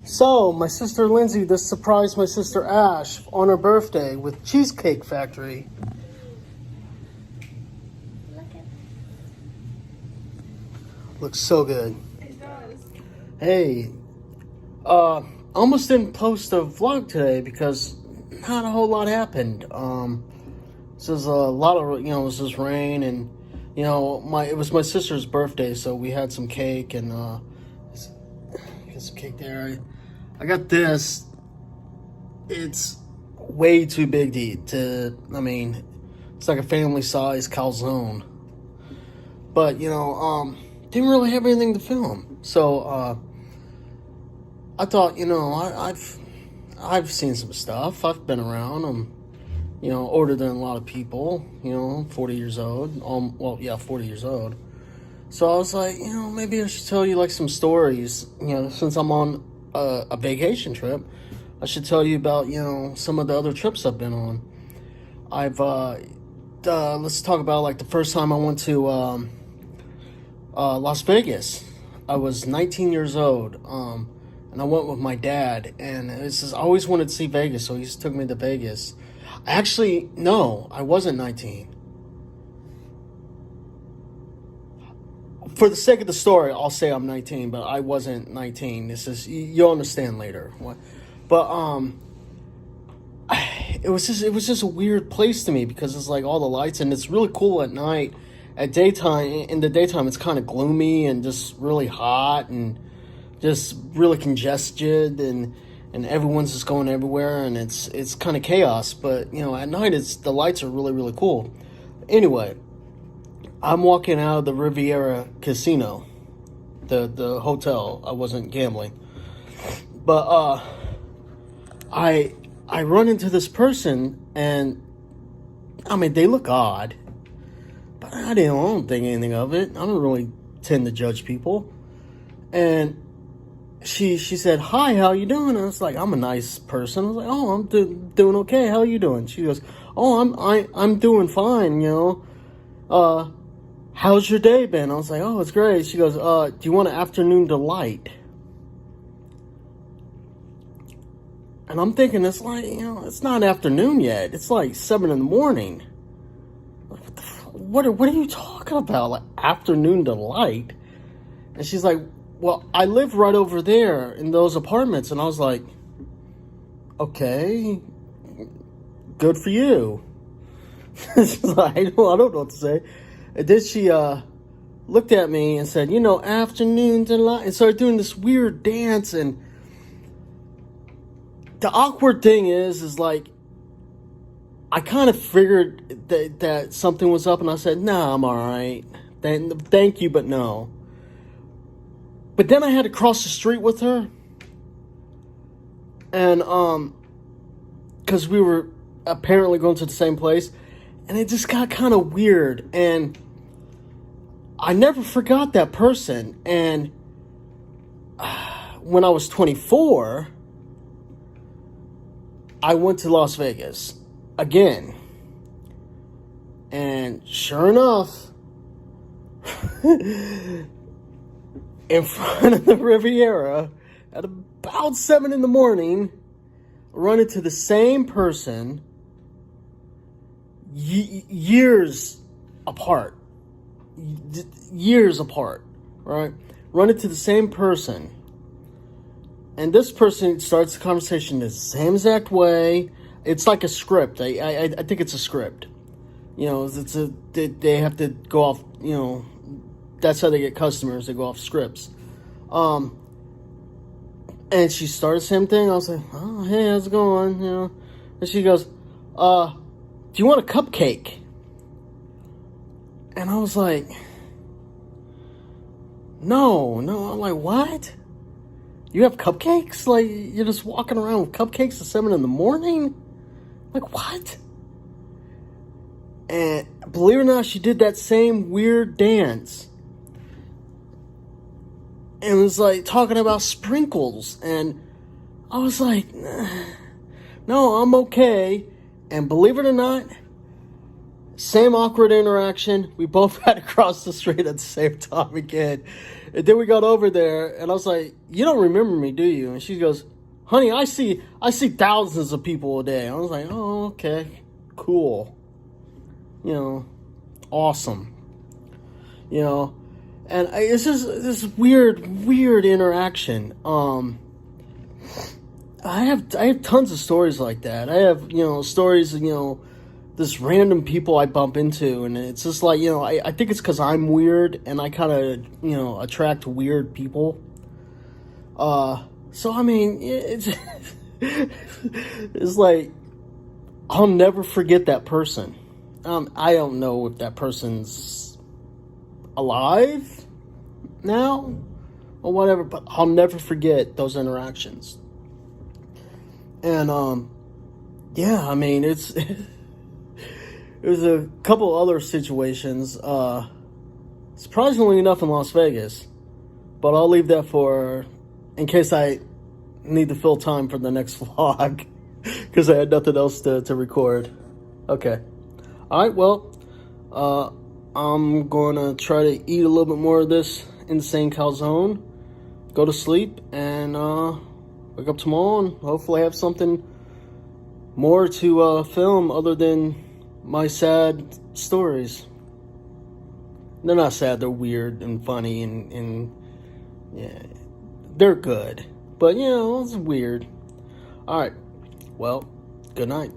So, my sister Lindsay just surprised my sister Ash on her birthday with Cheesecake Factory. Look at Looks so good. it. Does. Hey, almost didn't post a vlog today because not a whole lot happened. This is a lot of, it was just rain and, it was my sister's birthday, so we had some cake and, get some cake there. I got this. It's way too big it's like a family-size calzone. But, didn't really have anything to film. So, I thought, I've seen some stuff. I've been around. I'm, older than a lot of people, 40 years old. 40 years old. So I was like, maybe I should tell you like some stories, since I'm on a vacation trip. I should tell you about, some of the other trips I've been on. Let's talk about like the first time I went to Las Vegas. I was 19 years old, and I went with my dad, and I always wanted to see Vegas, so he just took me to Vegas. Actually, no, I wasn't 19. For the sake of the story, I'll say I'm 19, but I wasn't 19. You'll understand later. But it was just a weird place to me because it's like all the lights, and it's really cool at night. In the daytime, it's kind of gloomy and just really hot and just really congested, and everyone's just going everywhere, and it's kind of chaos. But at night, the lights are really, really cool. Anyway, I'm walking out of the Riviera Casino, the hotel. I wasn't gambling, but I run into this person, and they look odd, but I don't think anything of it. I don't really tend to judge people. And she said, "Hi, how you doing?" I was like, "I'm a nice person." I was like, "Oh, I'm doing okay. How you doing?" She goes, "Oh, I'm doing fine. How's your day been?" I was like, "Oh, it's great." She goes, "Do you want an afternoon delight?" And I'm thinking, it's like, it's not afternoon yet. It's like 7 a.m. What are you talking about? Like afternoon delight? And she's like, "Well, I live right over there in those apartments." And I was like, "Okay, good for you." She's like, I don't know what to say. And then she looked at me and said, "Afternoon delight," and started doing this weird dance. And the awkward thing is like, I kind of figured that something was up, and I said, "Nah, I'm all right. Thank you, but no." But then I had to cross the street with her, and because we were apparently going to the same place, and it just got kind of weird, and I never forgot that person. And when I was 24, I went to Las Vegas again, and sure enough, in front of the Riviera at about 7 a.m, run into the same person years apart, right? Run into the same person, and this person starts the conversation the same exact way. It's like a script. I think it's a script. They have to go off. That's how they get customers. They go off scripts. And she started the same thing. I was like, "Oh, hey, how's it going?" And she goes, "Do you want a cupcake?" And I was like, No. I'm like, "What? You have cupcakes? Like, you're just walking around with cupcakes at 7 a.m? Like, what?" And believe it or not, she did that same weird dance. And was like talking about sprinkles. And I was like, "No, I'm okay." And believe it or not, Same awkward interaction. We both had to cross the street at the same time again. And then we got over there, and I was like, "You don't remember me, do you?" And she goes, "Honey, I see thousands of people a day." I was like, "Oh, okay, cool. You know, awesome. You know." And it's just this weird interaction. I have tons of stories like that. I have, stories, this random people I bump into, and it's just like, I think it's because I'm weird, and I kind of, attract weird people. So, I mean, it's, it's like, I'll never forget that person. I don't know if that person's alive now or whatever, but I'll never forget those interactions. And, yeah, I mean, there's a couple other situations, surprisingly enough in Las Vegas, but I'll leave that for, in case I need to fill time for the next vlog, because I had nothing else to record. Okay. Alright, well, I'm going to try to eat a little bit more of this insane calzone, go to sleep, and, wake up tomorrow and hopefully have something more to film other than my sad stories. They're not sad, they're weird and funny and yeah, they're good. But, it's weird. Alright, well, good night.